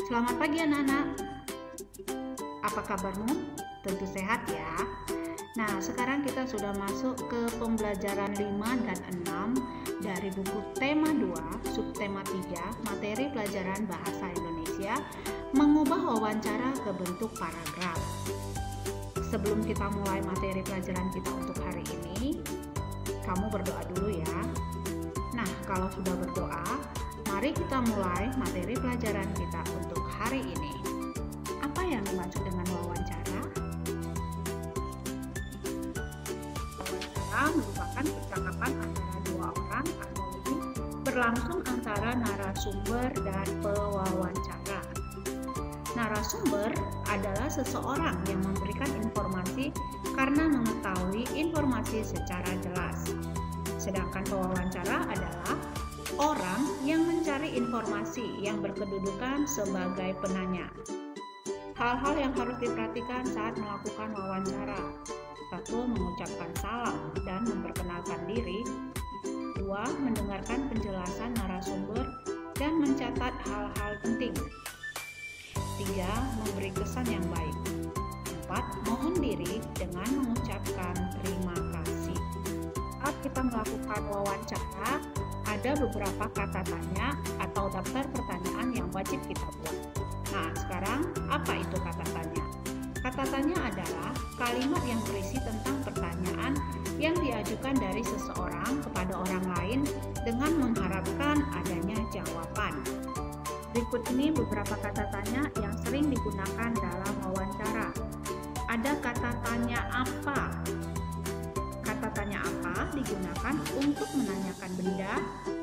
Selamat pagi anak-anak. Apa kabarmu? Tentu sehat ya. Nah, sekarang kita sudah masuk ke pembelajaran 5 dan 6 dari buku tema 2, subtema 3, materi pelajaran bahasa Indonesia, mengubah wawancara ke bentuk paragraf. Sebelum kita mulai materi pelajaran kita untuk hari ini, kamu berdoa dulu ya. Nah, kalau sudah berdoa, mari kita mulai materi pelajaran kita untuk hari ini. Apa yang dimaksud dengan wawancara? Wawancara merupakan percakapan antara dua orang atau lebih berlangsung antara narasumber dan pewawancara. Narasumber adalah seseorang yang memberikan informasi karena mengetahui informasi secara jelas. Sedangkan pewawancara adalah orang yang mencari informasi yang berkedudukan sebagai penanya. Hal-hal yang harus diperhatikan saat melakukan wawancara. 1. Mengucapkan salam dan memperkenalkan diri. 2. Mendengarkan penjelasan narasumber dan mencatat hal-hal penting. 3. Memberi kesan yang baik. 4. Mohon diri dengan mengucapkan terima kasih. Saat kita melakukan wawancara, ada beberapa kata tanya atau daftar pertanyaan yang wajib kita buat. Nah, sekarang apa itu kata tanya? Kata tanya adalah kalimat yang berisi tentang pertanyaan yang diajukan dari seseorang kepada orang lain dengan mengharapkan adanya jawaban. Berikut ini beberapa kata tanya yang sering digunakan dalam wawancara. Ada kata tanya apa? Kata tanya apa digunakan untuk menanyakan benda,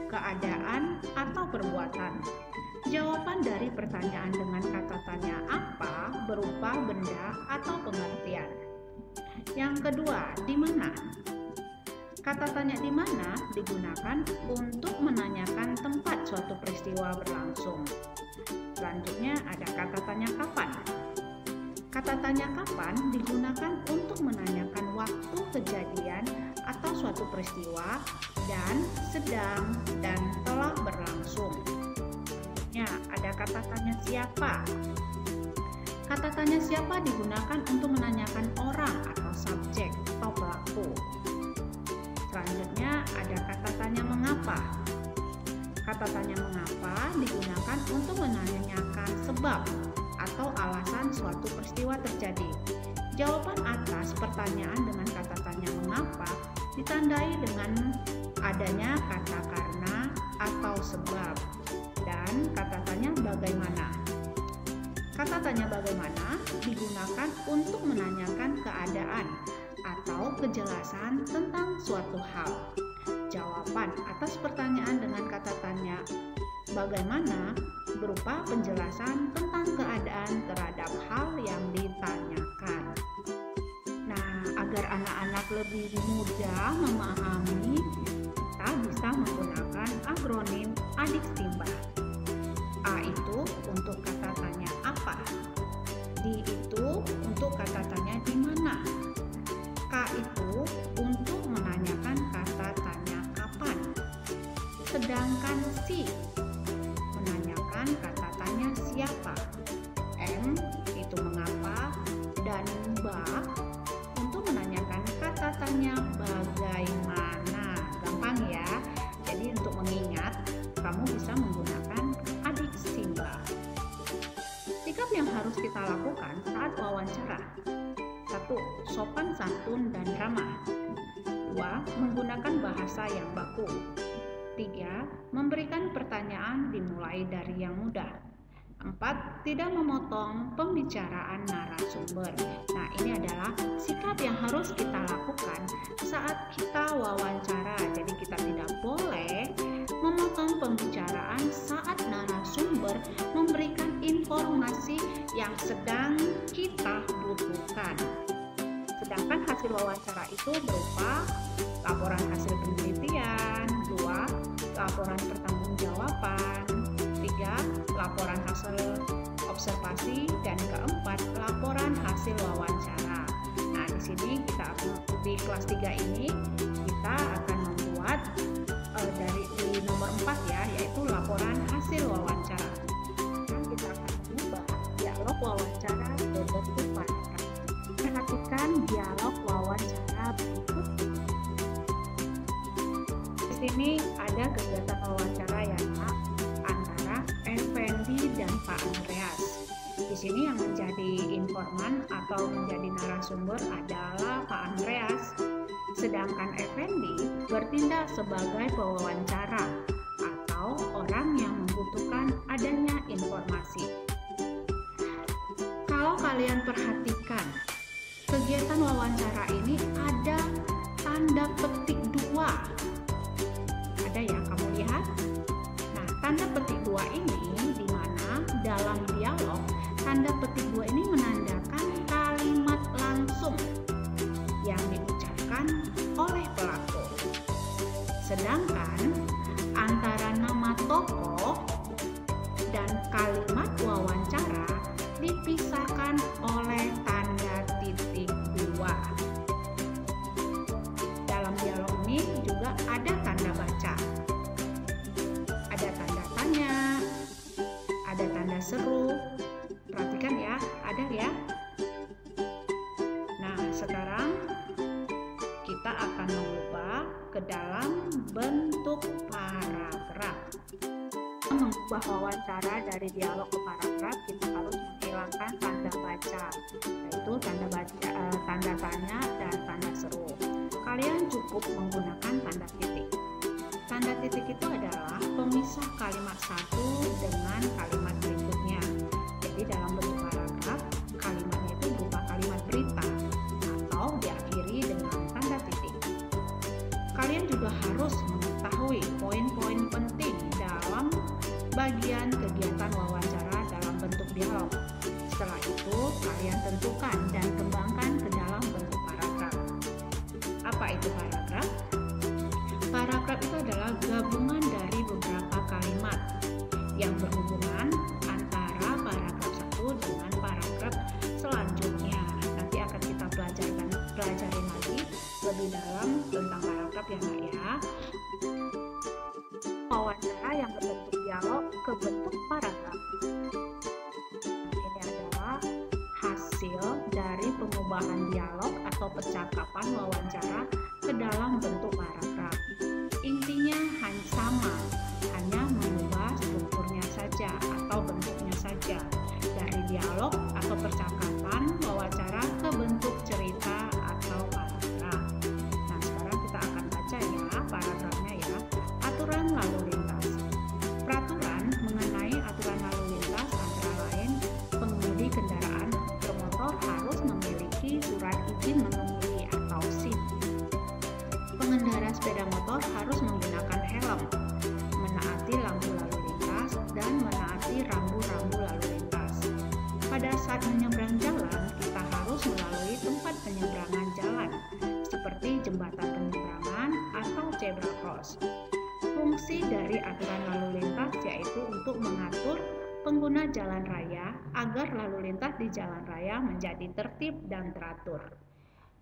keadaan, atau perbuatan. Jawaban dari pertanyaan dengan kata tanya apa berupa benda atau pengertian. Yang kedua, di mana? Kata tanya di mana digunakan untuk menanyakan tempat suatu peristiwa berlangsung. Selanjutnya ada kata tanya kapan. Kata tanya kapan digunakan untuk menanyakan waktu kejadian atau suatu peristiwa dan sedang dan telah berlangsung. Ya, ada kata tanya siapa. Kata tanya siapa digunakan untuk menanyakan orang atau subjek atau pelaku. Selanjutnya ada kata tanya mengapa. Kata tanya mengapa digunakan untuk menanyakan sebab atau alasan suatu peristiwa terjadi. Jawaban atas pertanyaan dengan kata tanya mengapa ditandai dengan adanya kata karena atau sebab. Dan kata tanya bagaimana. Kata tanya bagaimana digunakan untuk menanyakan keadaan atau kejelasan tentang suatu hal. Jawaban atas pertanyaan dengan kata tanya bagaimana berupa penjelasan tentang keadaan terhadap hal yang ditanyakan. Nah, agar anak-anak lebih mudah memahami, kita bisa menggunakan akronim ADIKSTIMBA. A itu untuk kata tanya apa. D itu untuk kata tanya di mana. K itu untuk menanyakan kata tanya kapan. Sedangkan C menanyakan kata tanya siapa. M itu mengapa, dan B untuk menanyakan kata tanya bagaimana. Gampang ya. Jadi untuk mengingat, kamu bisa menggunakan ADIKSTIMBA. Sikap yang harus kita lakukan saat wawancara. 1. Sopan santun dan ramah. 2. Menggunakan bahasa yang baku. 3. Memberikan pertanyaan dimulai dari yang mudah. 4. Tidak memotong pembicaraan narasumber. Nah, ini adalah sikap yang harus kita lakukan saat kita wawancara. Jadi kita tidak boleh memotong pembicaraan saat narasumber memberikan informasi yang sedang kita butuhkan. Sedangkan hasil wawancara itu berupa laporan hasil penelitian, 2. Laporan pertanggungjawaban, 3. Laporan hasil observasi, dan keempat, laporan hasil wawancara. Nah, di sini di kelas 3 ini kita akan membuat di nomor 4 ya, yaitu laporan hasil wawancara. Dan kita akan wawancara berbentuk paragraf. Perhatikan dialog wawancara berikut. Di sini ada kegiatan wawancara yang antara Effendi dan Pak Andreas. Di sini yang menjadi informan atau menjadi narasumber adalah Pak Andreas, sedangkan Effendi bertindak sebagai pewawancara atau orang yang membutuhkan adanya informasi. Kalau kalian perhatikan, kegiatan wawancara ini ada tanda petik 2. Ada ya, kamu lihat? Nah, tanda petik 2 ini di mana dalam dialog tanda petik 2 ini menandakan kalimat langsung yang diucapkan oleh pelaku. Sedangkan antara nama tokoh dan kalimat wawancara dipisahkan oleh tanda titik 2. Dalam dialog ini juga ada tanda baca. Ada tanda tanya, ada tanda seru. Perhatikan ya, ada ya. Nah, sekarang kita akan mengubah ke dalam bentuk paragraf. Mengubah wawancara dari dialog ke paragraf, kita harus menghilangkan tanda baca, yaitu tanda tanya dan tanda seru. Kalian cukup menggunakan tanda titik. Tanda titik itu adalah pemisah kalimat satu dengan kalimat berikutnya. Jadi dalam bentuk paragraf, kalimatnya itu berupa kalimat berita atau diakhiri dengan tanda titik. Kalian juga harus mengetahui poin-poin penting dalam bagian kegiatan wawancara dalam bentuk dialog. Setelah itu, kalian tentukan dan kembangkan ke dalam bentuk paragraf. Apa itu paragraf? Paragraf itu adalah gabungan dari beberapa kalimat yang berhubungan antara paragraf satu dengan paragraf selanjutnya. Nanti akan kita pelajarin lagi lebih dalam tentang paragraf ya Nak ya. Wawancara yang berbentuk dialog ke bentuk paragraf. Ini adalah hasil dari pengubahan dialog atau percakapan wawancara ke dalam bentuk paragraf. Intinya hanya sama, hanya mengubah strukturnya saja atau bentuknya saja dari dialog atau percakapan wawancara ke bentuk cerita atau paragraf. Nah, sekarang kita akan baca ya paragrafnya ya. Aturan lalu lintas. Peraturan mengenai aturan lalu lintas antara lain pengemudi kendaraan bermotor harus memiliki surat izin mengemudi atau SIM. Pengendara sepeda motor harus menggunakan helm, menaati lampu lalu lintas, dan menaati rambu-rambu lalu lintas. Pada saat menyeberang jalan, kita harus melalui tempat penyeberangan jalan, seperti jembatan penyeberangan atau zebra cross. Fungsi dari aturan lalu lintas yaitu untuk mengatur pengguna jalan raya agar lalu lintas di jalan raya menjadi tertib dan teratur.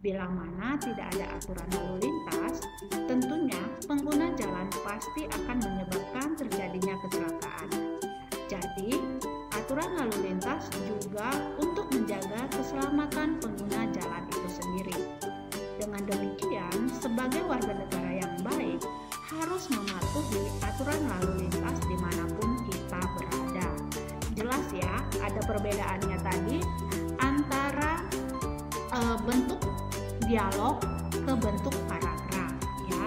Bila mana tidak ada aturan lalu lintas, tentunya pengguna jalan pasti akan menyebabkan terjadinya kecelakaan. Jadi, aturan lalu lintas juga untuk menjaga keselamatan pengguna jalan itu sendiri. Dengan demikian, sebagai warga negara yang baik, harus mematuhi aturan lalu lintas dimanapun kita berada. Jelas ya, ada perbedaannya tadi antara bentuk dialog ke bentuk paragraf ya.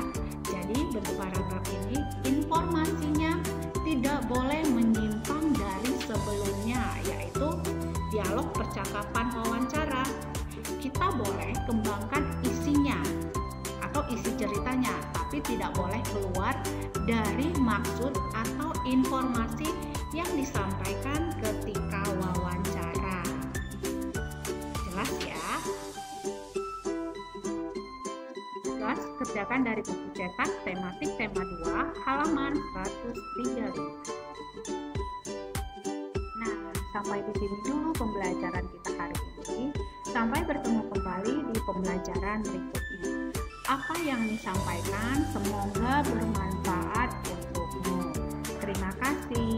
Jadi bentuk paragraf ini informasinya tidak boleh menyimpang dari sebelumnya, yaitu dialog percakapan wawancara. Kita boleh kembangkan isinya atau isi ceritanya, tapi tidak boleh keluar dari maksud atau informasi yang disampaikan ketika wawancara. Jelas ya? Tugas kerjakan dari buku cetak tematik tema 2 halaman 135. Nah, sampai di sini dulu pembelajaran kita hari ini. Sampai bertemu kembali di pembelajaran berikutnya. Apa yang disampaikan semoga bermanfaat untukmu. Terima kasih.